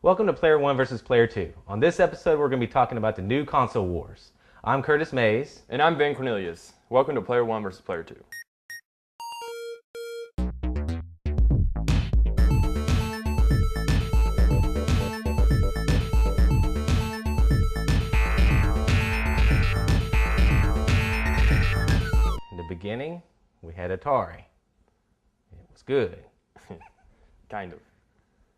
Welcome to Player 1 versus Player 2. On this episode, we're going to be talking about the new console wars. I'm Curtis Mays. And I'm Ben Cornelius. Welcome to Player 1 versus Player 2. In the beginning, we had Atari. It was good. Kind of.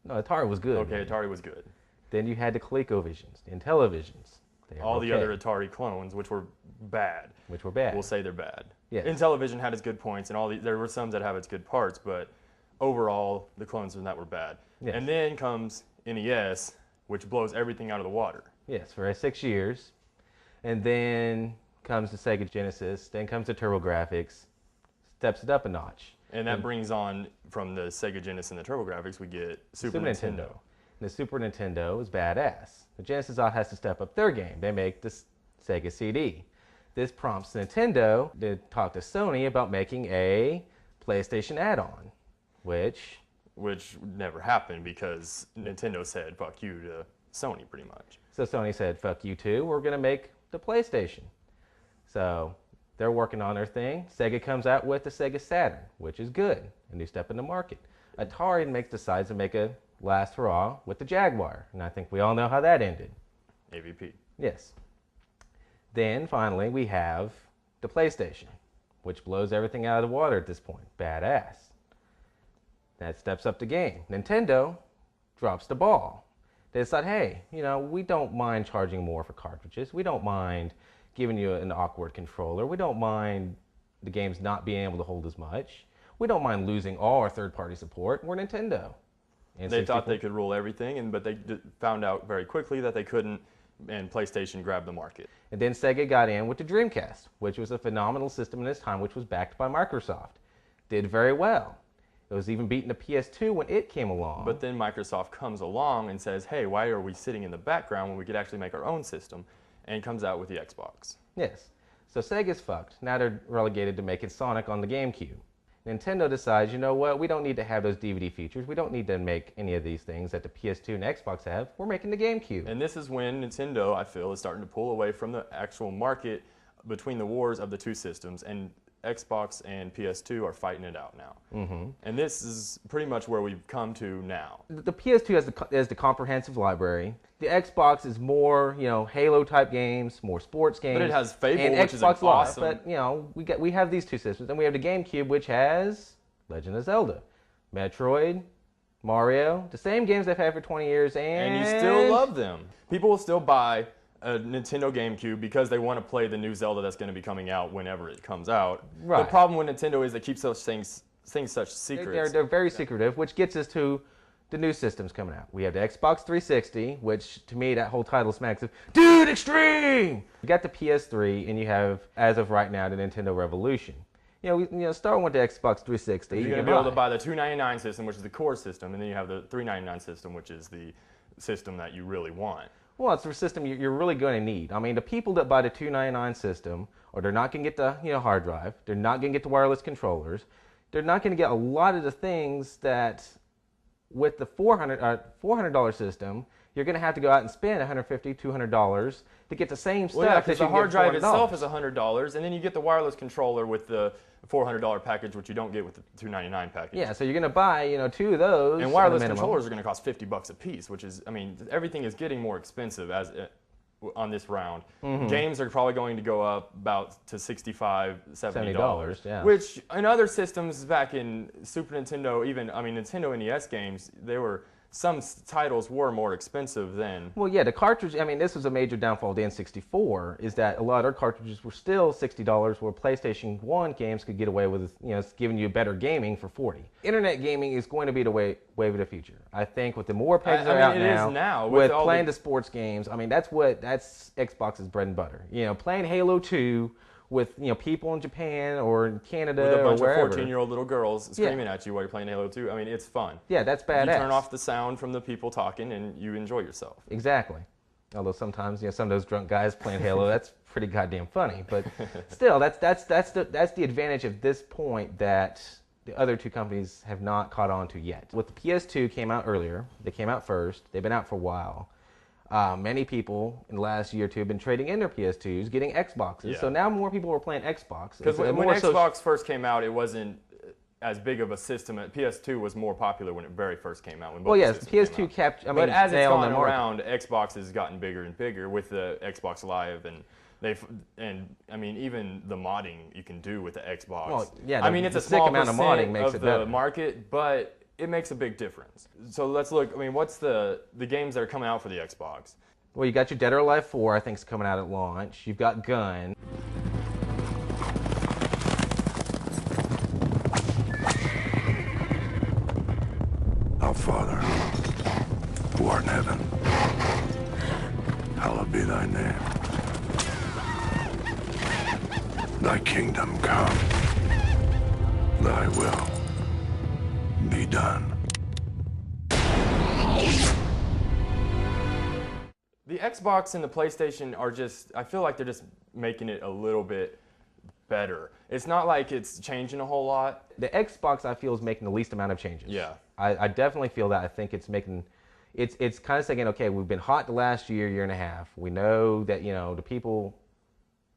No, Atari was good. Okay, man. Atari was good. Then you had the ColecoVisions, the Intellivisions. They were All the okay, other Atari clones, which were bad. which were bad. We'll say they're bad. Yes. Intellivision had its good points, and there were some that have its good parts, but overall, the clones from that were bad. Yes. And then comes NES, which blows everything out of the water. Yes, for 6 years. And then comes the Sega Genesis, then comes the TurboGrafx, steps it up a notch. And that brings on, from the Sega Genesis and the TurboGrafx, we get Super Nintendo. The Super Nintendo is badass. The Genesis has to step up their game. They make the Sega CD. This prompts Nintendo to talk to Sony about making a PlayStation add-on, which never happened because Nintendo said, fuck you to Sony, pretty much. so Sony said, fuck you too, we're going to make the PlayStation. So they're working on their thing. Sega comes out with the Sega Saturn, which is good, a new step in the market. Atari decides to make a last hurrah with the Jaguar, and I think we all know how that ended. AVP. Yes. Then finally we have the PlayStation, which blows everything out of the water at this point. Badass. That steps up the game. Nintendo drops the ball. They decide, hey, we don't mind charging more for cartridges. We don't mind giving you an awkward controller. We don't mind the games not being able to hold as much. We don't mind losing all our third-party support. We're Nintendo. And They thought they could rule everything, but they found out very quickly that they couldn't, and PlayStation grabbed the market. And then Sega got in with the Dreamcast, which was a phenomenal system in its time, which was backed by Microsoft. Did very well. It was even beating the PS2 when it came along. But then Microsoft comes along and says, hey, why are we sitting in the background when we could actually make our own system? And comes out with the Xbox. Yes. So Sega's fucked. Now they're relegated to making Sonic on the GameCube. Nintendo decides, you know what, we don't need to have those DVD features. We don't need to make any of these things that the PS2 and Xbox have. We're making the GameCube. And this is when Nintendo, I feel, is starting to pull away from the actual market between the wars of the two systems, and Xbox and PS2 are fighting it out now. Mm-hmm. And this is pretty much where we've come to now. The PS2 has the comprehensive library. The Xbox is more, Halo-type games, more sports games. But it has Fable, and which Xbox is Live. awesome. But, we have these two systems. And we have the GameCube, which has Legend of Zelda, Metroid, Mario, the same games they've had for 20 years. And you still love them. People will still buy a Nintendo GameCube because they want to play the new Zelda that's going to be coming out whenever it comes out. Right. The problem with Nintendo is they keep such things such secrets. They're very secretive, which gets us to the new systems coming out. We have the Xbox 360, which to me that whole title smacks of Dude Extreme. You got the PS3, and you have, as of right now, the Nintendo Revolution. Starting with the Xbox 360, You're going to be able to buy the $299 system, which is the core system, and then you have the $399 system, which is the system that you really want. Well, it's a system you're really going to need. I mean, the people that buy the $299 system, or they're not going to get the hard drive, they're not going to get the wireless controllers, they're not going to get a lot of the things that with the $400 system, you're going to have to go out and spend $150, $200 to get the same stuff. Well, yeah, that because you the can hard get for drive $400. itself is $100, and then you get the wireless controller with the $400 package, which you don't get with the $299 package. Yeah, so you're going to buy, two of those. And wireless controllers are going to cost $50 a piece, which is, everything is getting more expensive on this round. Mm-hmm. Games are probably going to go up about to $65, $70. Yeah. Which in other systems back in Super Nintendo, Nintendo NES games, some titles were more expensive than. Well, yeah, the cartridge, this was a major downfall of the N64, is that a lot of their cartridges were still $60, where PlayStation 1 games could get away with, giving you better gaming for $40. Internet gaming is going to be the wave of the future. I think with the more pegs that are out now, is now, with playing the sports games, that's Xbox's bread and butter. Playing Halo 2 with people in Japan or in Canada with a bunch or wherever. of 14-year-old little girls screaming at you while you're playing Halo 2. It's fun. Yeah, that's badass. You turn off the sound from the people talking and you enjoy yourself. Exactly. Although sometimes, some of those drunk guys playing Halo, that's pretty goddamn funny. But still, that's the advantage of this point that the other two companies have not caught on to yet. With the PS2 came out earlier, they came out first, they've been out for a while. Many people in the last year or two have been trading in their PS2s, getting Xboxes. Yeah. So now more people are playing Xbox. Because when Xbox first came out, it wasn't as big of a system. PS2 was more popular when it very first came out. When well, yes, the PS2 kept. But as it's gone around, Xbox has gotten bigger and bigger with the Xbox Live and I mean even the modding you can do with the Xbox. Well, yeah, I mean it's a small amount of modding makes of it the better. market, but it makes a big difference. So let's look. I mean, what's the games that are coming out for the Xbox? Well, you got your Dead or Alive 4, I think, is coming out at launch. You've got Gun. Our Father, who art in heaven, hallowed be thy name. Thy kingdom come, thy will be done. The Xbox and the PlayStation are just, I feel like they're just making it a little bit better. It's not like it's changing a whole lot. The Xbox, I feel, is making the least amount of changes. Yeah. I definitely feel that. I think it's making, it's kind of saying, okay, we've been hot the last year and a half. We know that, the people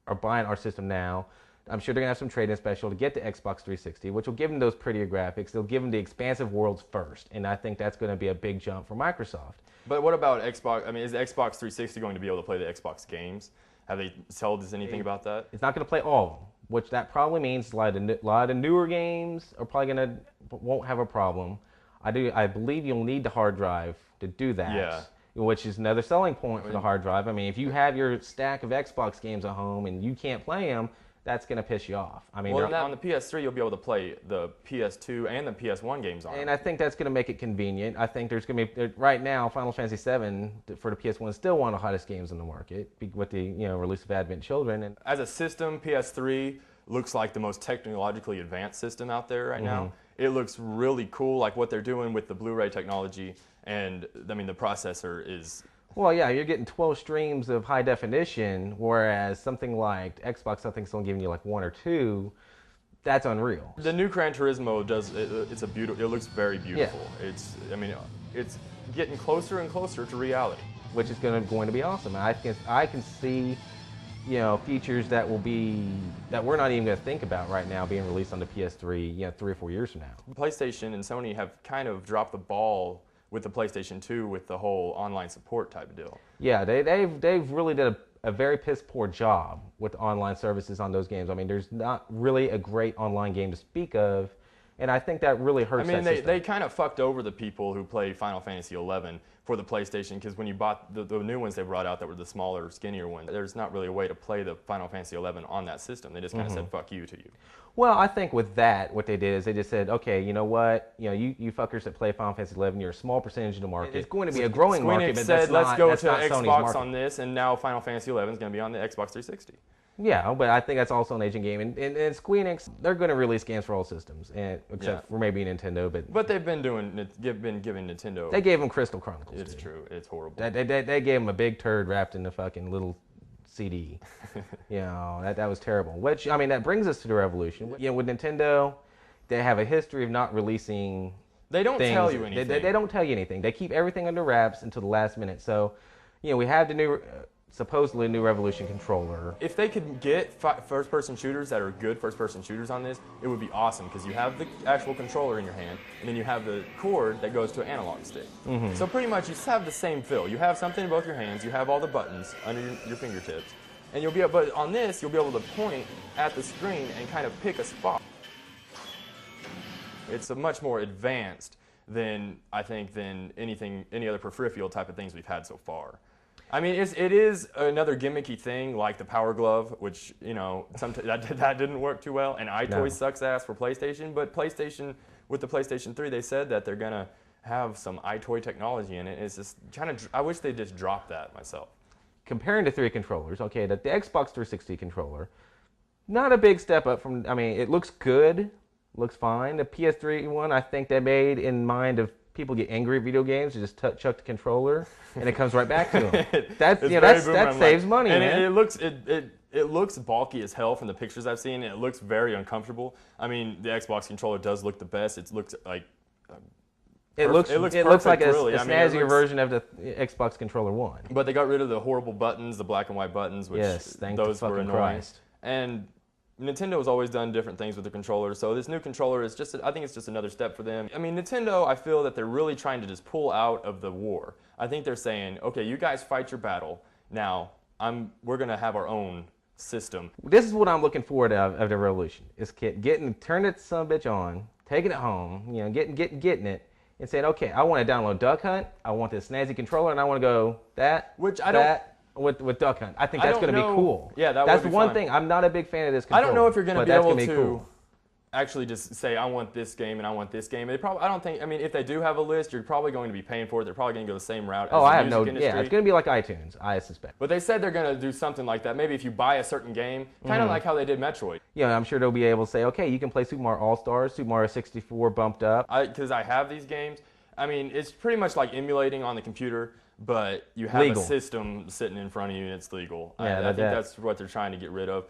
are buying our system now. I'm sure they're going to have some trade-in special to get the Xbox 360, which will give them those prettier graphics. They'll give them the expansive worlds first, and I think that's going to be a big jump for Microsoft. But what about Xbox? I mean, is the Xbox 360 going to be able to play the Xbox games? Have they told us anything about that? It's not going to play all of them, which that probably means a lot of newer games are probably won't have a problem. I believe you'll need the hard drive to do that. Yeah. Which is another selling point for the hard drive. I mean, if you have your stack of Xbox games at home and you can't play them, that's going to piss you off. I mean, well, on the PS3, you'll be able to play the PS2 and the PS1 games on it. And I think that's going to make it convenient. I think there's going to be, right now, Final Fantasy VII for the PS1 is still one of the hottest games in the market with the release of Advent Children. And as a system, PS3 looks like the most technologically advanced system out there right now. It looks really cool, like what they're doing with the Blu-ray technology, and I mean the processor is. Well, yeah, you're getting 12 streams of high definition, whereas something like Xbox, I think, is only giving you like 1 or 2. That's unreal. The new Gran Turismo it's a beautiful. It looks very beautiful. Yeah. It's getting closer and closer to reality, which is going to be awesome. I can see, features that we're not even going to think about right now being released on the PS3, 3 or 4 years from now. PlayStation and Sony have kind of dropped the ball with the PlayStation 2 with the whole online support type of deal. Yeah, they've really did a very piss poor job with online services on those games. I mean, there's not really a great online game to speak of, and I think that really hurts. I mean, they kind of fucked over the people who play Final Fantasy 11 for the PlayStation, because when you bought the new ones they brought out that were the smaller, skinnier ones, there's not really a way to play the Final Fantasy 11 on that system. They just kind of said fuck you to you. Well, I think with that, what they did is they just said, okay, you know what? You fuckers that play Final Fantasy 11, you're a small percentage of the market. It's going to be a growing market, but said, that's let's not, go that's to not Xbox on this, and now Final Fantasy 11 is going to be on the Xbox 360. Yeah, but I think that's also an aging game. And Square Enix, they're going to release games for all systems, except for maybe Nintendo. But they've been giving Nintendo. They gave them Crystal Chronicles. It's true. It's horrible. They gave them a big turd wrapped in a fucking little CD. That was terrible. Which, I mean, that brings us to the revolution. With Nintendo, they have a history of not releasing. They don't tell you anything. They don't tell you anything. They keep everything under wraps until the last minute. So, we have the new. Supposedly new Revolution controller. If they could get first-person shooters that are good first-person shooters on this, it would be awesome, because you have the actual controller in your hand, and then you have the cord that goes to an analog stick. So pretty much you have the same feel. You have something in both your hands, you have all the buttons under your fingertips, and but on this, you'll be able to point at the screen and kind of pick a spot. It's a much more advanced than any other peripheral type of things we've had so far. I mean, it is another gimmicky thing like the Power Glove, which, that didn't work too well. And iToy sucks ass for PlayStation, but with the PlayStation 3, they said that they're going to have some iToy technology in it. It's just I wish they just dropped that myself. Comparing the 3 controllers, okay, the Xbox 360 controller, not a big step up from, it looks good, looks fine. The PS3 one, I think they made in mind of people get angry at video games, you just chuck the controller, and it comes right back to them. That saves money, and man. it looks bulky as hell from the pictures I've seen, and it looks very uncomfortable. I mean, the Xbox controller does look the best. It looks like It looks perfect, like a really. I mean, snazzier version of the Xbox Controller One. But they got rid of the horrible buttons, the black and white buttons, which Yes, thank the those were fucking annoying. Christ. And Nintendo has always done different things with the controller, so this new controller is just, I think it's just another step for them. I mean, Nintendo, I feel that they're really trying to just pull out of the war. I think they're saying, okay, you guys fight your battle. Now, we're going to have our own system. This is what I'm looking forward to of the Revolution. Is turning that son of a bitch on, taking it home, getting it, and saying, okay, I want to download Duck Hunt. I want this snazzy controller, and I want to go with Duck Hunt. I think that's going to be cool. Yeah, that's would be one fun. thing. I'm not a big fan of this controller. I don't know if you're going to be able to cool. actually just say, I want this game and I want this game. I don't think, I mean, if they do have a list, you're probably going to be paying for it. They're probably going to go the same route as the music industry. Yeah, it's going to be like iTunes, I suspect. But they said they're going to do something like that. Maybe if you buy a certain game, kind of like how they did Metroid. Yeah, I'm sure they'll be able to say, okay, you can play Super Mario All-Stars, Super Mario 64 bumped up. Because I have these games. I mean, it's pretty much like emulating on the computer, but you have a system sitting in front of you and it's legal. Yeah, I think that's what they're trying to get rid of.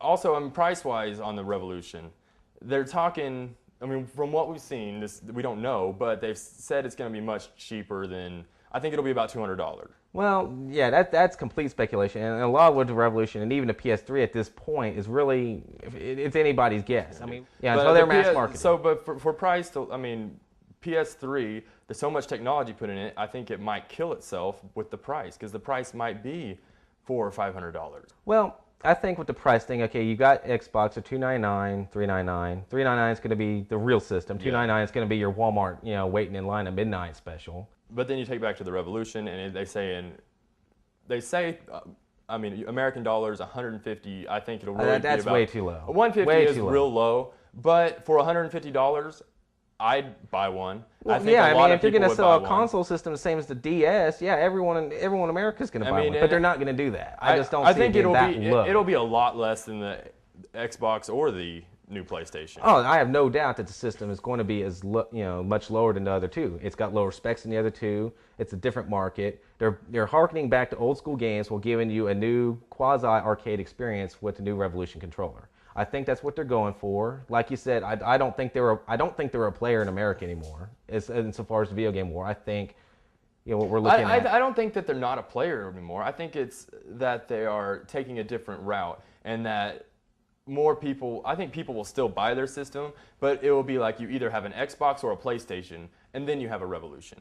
Also, price-wise on the Revolution, they're talking, I mean, from what we've seen, we don't know, but they've said it's going to be much cheaper than, I think it'll be about $200. Well, yeah, that's complete speculation. And a lot with the Revolution and even the PS3 at this point is really, it's anybody's guess. I mean, yeah, until they're mass marketed. So, but for price, I mean, PS3, there's so much technology put in it, I think it might kill itself with the price, because the price might be $400 or $500. Well, I think with the price thing, okay, you got Xbox at $299, $399. $399 is going to be the real system. $299 is going to be your Walmart, waiting in line at midnight special. But then you take back to the Revolution, and they say, I mean, American dollars, 150. I think it'll really be about. That's way too low. 150 is real low, but for $150. I'd buy one. Well, if you're going to sell a console system the same as the DS, yeah, everyone in America is going to buy one, but they're not going to do that. I just don't see it being that low. It'll be a lot less than the Xbox or the new PlayStation. Oh, I have no doubt that the system is going to be much lower than the other two. It's got lower specs than the other two. It's a different market. They're harkening back to old school games while giving you a new quasi arcade experience with the new Revolution controller. I think that's what they're going for. Like you said, I don't think they're a player in America anymore. Insofar as the video game war, I think what we're looking at. I don't think that they're not a player anymore. I think it's that they are taking a different route, and that more people. I think people will still buy their system, but it will be like you either have an Xbox or a PlayStation, and then you have a Revolution.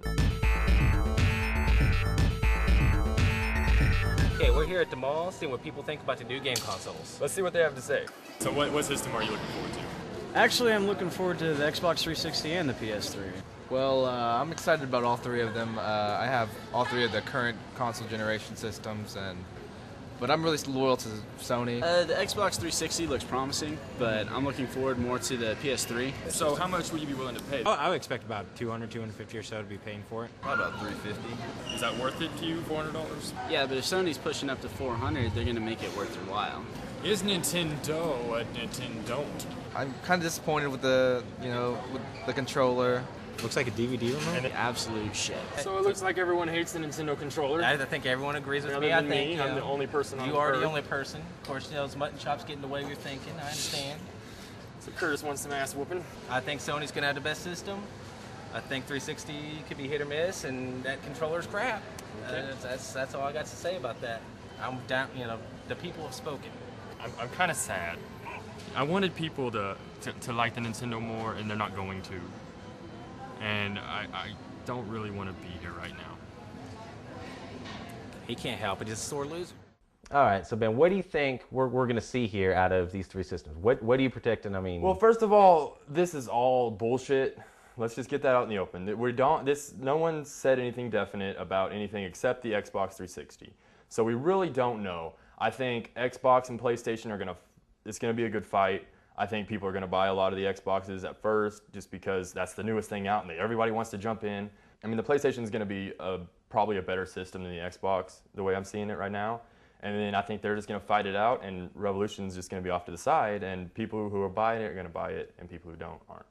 Okay, we're here at the mall, seeing what people think about the new game consoles. Let's see what they have to say. So what system are you looking forward to? Actually, I'm looking forward to the Xbox 360 and the PS3. Well, I'm excited about all three of them. I have all three of the current console generation systems, but I'm really loyal to Sony. The Xbox 360 looks promising, but I'm looking forward more to the PS3. So how much would you be willing to pay? Oh, I would expect about $200, $250 or so to be paying for it. Probably about $350. Is that worth it to you, $400? Yeah, but if Sony's pushing up to $400, they're going to make it worth your while. Is Nintendo a Nintendo? I'm kind of disappointed with the controller. Looks like a DVD remote. Absolute shit. So it looks like everyone hates the Nintendo controller. I think everyone agrees with Other me. I than think me, I'm the only person on you are Earth. the only person. Of course, those mutton chops get in the way of your thinking. I understand. So Curtis wants some ass whooping. I think Sony's going to have the best system. I think 360 could be hit or miss, and that controller's crap. Okay. That's all I got to say about that. I'm down. The people have spoken. I'm kind of sad. I wanted people to like the Nintendo more, and they're not going to. And I don't really want to be here right now. He can't help it. He's a sore loser. All right, so Ben, what do you think we're going to see here out of these three systems? What are you protecting? I mean, Well, first of all, this is all bullshit. Let's just get that out in the open. No one said anything definite about anything except the Xbox 360. So we really don't know. I think Xbox and PlayStation it's going to be a good fight. I think people are going to buy a lot of the Xboxes at first just because that's the newest thing out and everybody wants to jump in. I mean, the PlayStation is going to be probably a better system than the Xbox, the way I'm seeing it right now. And then I think they're just going to fight it out, and Revolution's just going to be off to the side, and people who are buying it are going to buy it, and people who don't aren't.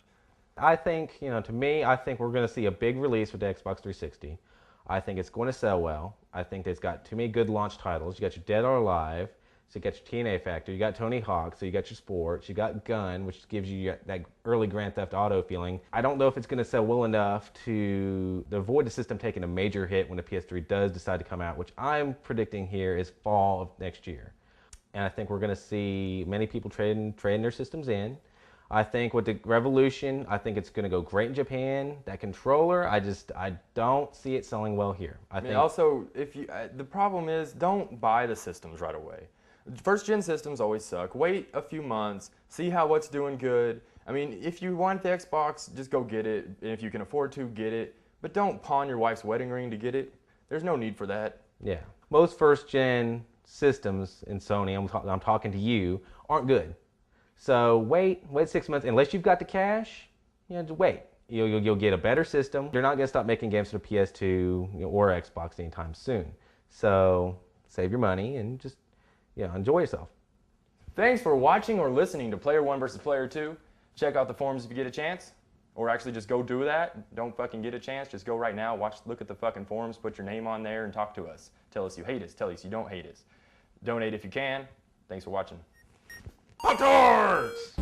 I think, to me, I think we're going to see a big release with the Xbox 360. I think it's going to sell well. I think it's got too many good launch titles. You got your Dead or Alive. so you got your TNA factor, you got Tony Hawk, so you got your sports, you got Gun, which gives you that early Grand Theft Auto feeling. I don't know if it's going to sell well enough to avoid the system taking a major hit when the PS3 does decide to come out, which I'm predicting here is fall of next year. And I think we're going to see many people trading their systems in. I think with the Revolution, I think it's going to go great in Japan. That controller, I don't see it selling well here. I think also, if you the problem is, don't buy the systems right away. First gen systems always suck. Wait a few months, see how what's doing good. I mean, if you want the Xbox, just go get it. And if you can afford to, get it. But don't pawn your wife's wedding ring to get it. There's no need for that. Yeah, most first gen systems in Sony, I'm talking to you, aren't good. So wait 6 months, unless you've got the cash, just wait. You'll get a better system. They're not gonna stop making games for the PS2 or Xbox anytime soon. So save your money and just enjoy yourself. Thanks for watching or listening to Player 1 versus Player 2. Check out the forums if you get a chance. Or actually just go do that. Don't fucking get a chance. Just go right now, look at the fucking forums, put your name on there and talk to us. Tell us you hate us, tell us you don't hate us. Donate if you can. Thanks for watching. Pop-Tarts!